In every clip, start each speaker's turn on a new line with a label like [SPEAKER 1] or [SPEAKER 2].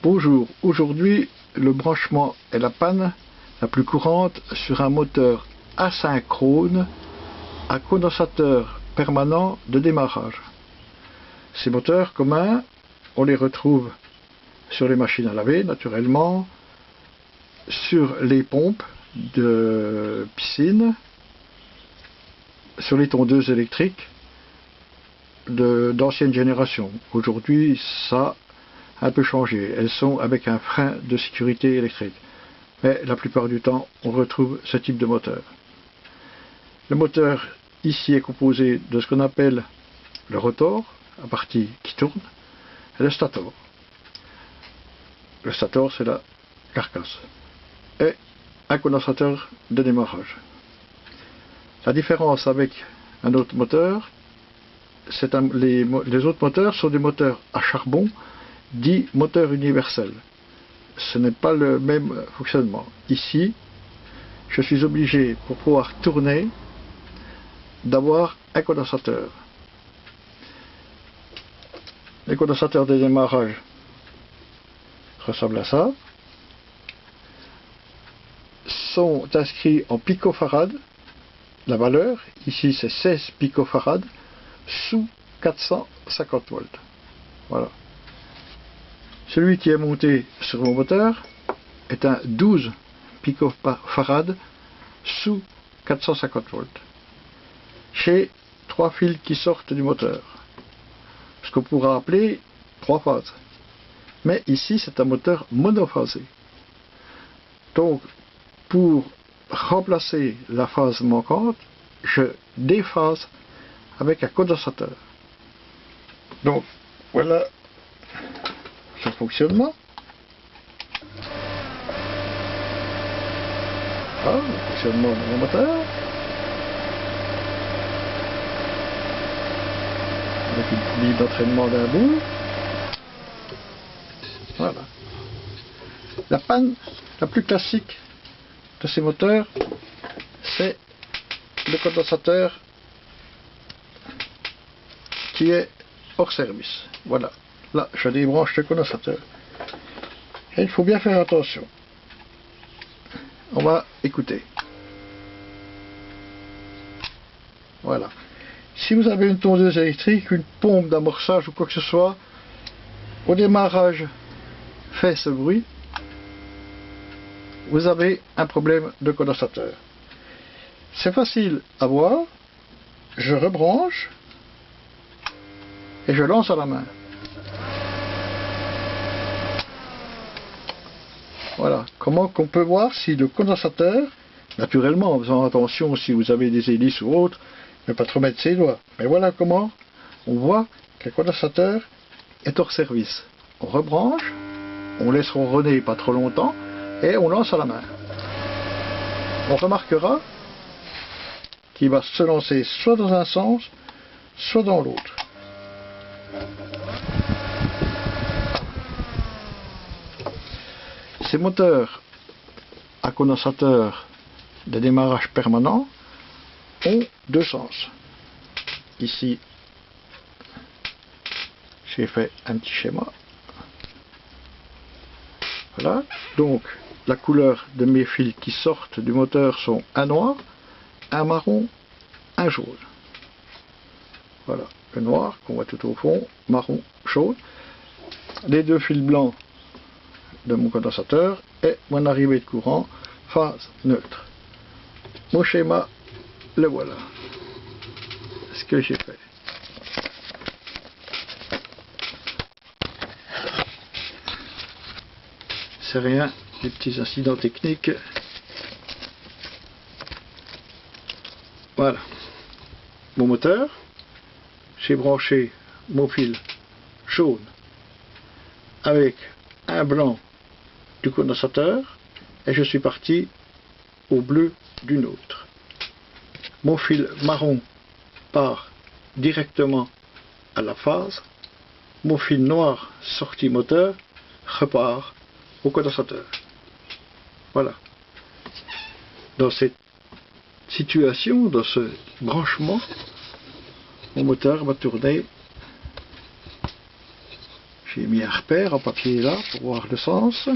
[SPEAKER 1] Bonjour, aujourd'hui le branchement est la panne la plus courante sur un moteur asynchrone à condensateur permanent de démarrage. Ces moteurs communs, on les retrouve sur les machines à laver naturellement, sur les pompes de piscine, sur les tondeuses électriques d'ancienne génération. Aujourd'hui, ça a un peu changé. Elles sont avec un frein de sécurité électrique. Mais la plupart du temps, on retrouve ce type de moteur. Le moteur ici est composé de ce qu'on appelle le rotor, la partie qui tourne, et le stator. Le stator, c'est la carcasse. Et un condensateur de démarrage. La différence avec un autre moteur, c'est les autres moteurs sont des moteurs à charbon, dits moteurs universels. Ce n'est pas le même fonctionnement. Ici, je suis obligé, pour pouvoir tourner, d'avoir un condensateur. Les condensateurs de démarrage ressemblent à ça. Sont inscrits en picofarad. La valeur, ici c'est 16 picofarad sous 450 volts. Voilà. Celui qui est monté sur mon moteur est un 12 picofarad sous 450 volts. J'ai 3 fils qui sortent du moteur. Ce qu'on pourra appeler 3 phases. Mais ici c'est un moteur monophasé. Donc pour remplacer la phase manquante, je déphase avec un condensateur. Donc voilà son fonctionnement. Voilà le fonctionnement de mon moteur. Avec une poulie d'entraînement d'un bout. Voilà. La panne la plus classique de ces moteurs, c'est le condensateur qui est hors service. Voilà. Là, je débranche le condensateur. Et il faut bien faire attention. On va écouter. Voilà. Si vous avez une tondeuse électrique, une pompe d'amorçage ou quoi que ce soit, au démarrage fait ce bruit, vous avez un problème de condensateur. C'est facile à voir. Je rebranche et je lance à la main. Voilà. Comment qu'on peut voir si le condensateur, naturellement en faisant attention si vous avez des hélices ou autres, ne pas trop mettre ses doigts. Mais voilà comment on voit que le condensateur est hors service. On rebranche, on laisse ronronner pas trop longtemps et on lance à la main. On remarquera qu'il va se lancer soit dans un sens, soit dans l'autre. Ces moteurs à condensateur de démarrage permanent ont deux sens. Ici, j'ai fait un petit schéma. Voilà. Donc, la couleur de mes fils qui sortent du moteur sont un noir, un marron, un jaune. Voilà. Le noir qu'on voit tout au fond, marron, jaune. Les deux fils blancs de mon condensateur et mon arrivée de courant phase neutre. Mon schéma, le voilà. Ce que j'ai fait. C'est rien, des petits incidents techniques. Voilà. Mon moteur, j'ai branché mon fil jaune avec un blanc du condensateur et je suis parti au bleu d'une autre. Mon fil marron part directement à la phase. Mon fil noir sortie moteur repart au condensateur. Voilà. Dans cette situation, dans ce branchement, mon moteur va tourner J'ai mis un repère en papier là pour voir le sens.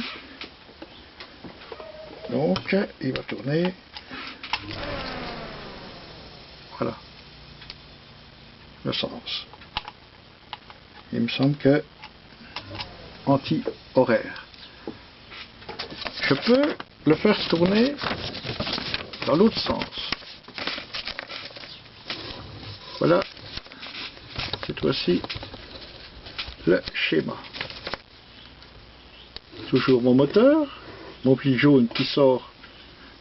[SPEAKER 1] Donc il va tourner. Voilà le sens. Il me semble que anti-horaire. Je peux le faire tourner dans l'autre sens. Voilà cette fois-ci le schéma. Toujours mon moteur, mon fil jaune qui sort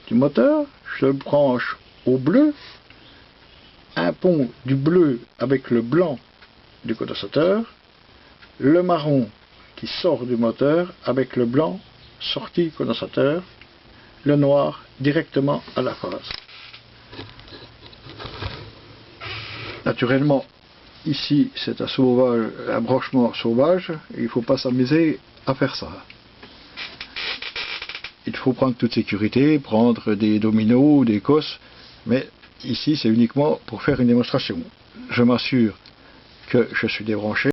[SPEAKER 1] du moteur, je le branche au bleu, un pont du bleu avec le blanc du condensateur, le marron qui sort du moteur avec le blanc sorti du condensateur, le noir directement à la phase. Naturellement, ici c'est un branchement sauvage, et il ne faut pas s'amuser à faire ça. Il faut prendre toute sécurité, prendre des dominos, des cosses, mais ici c'est uniquement pour faire une démonstration. Je m'assure que je suis débranché.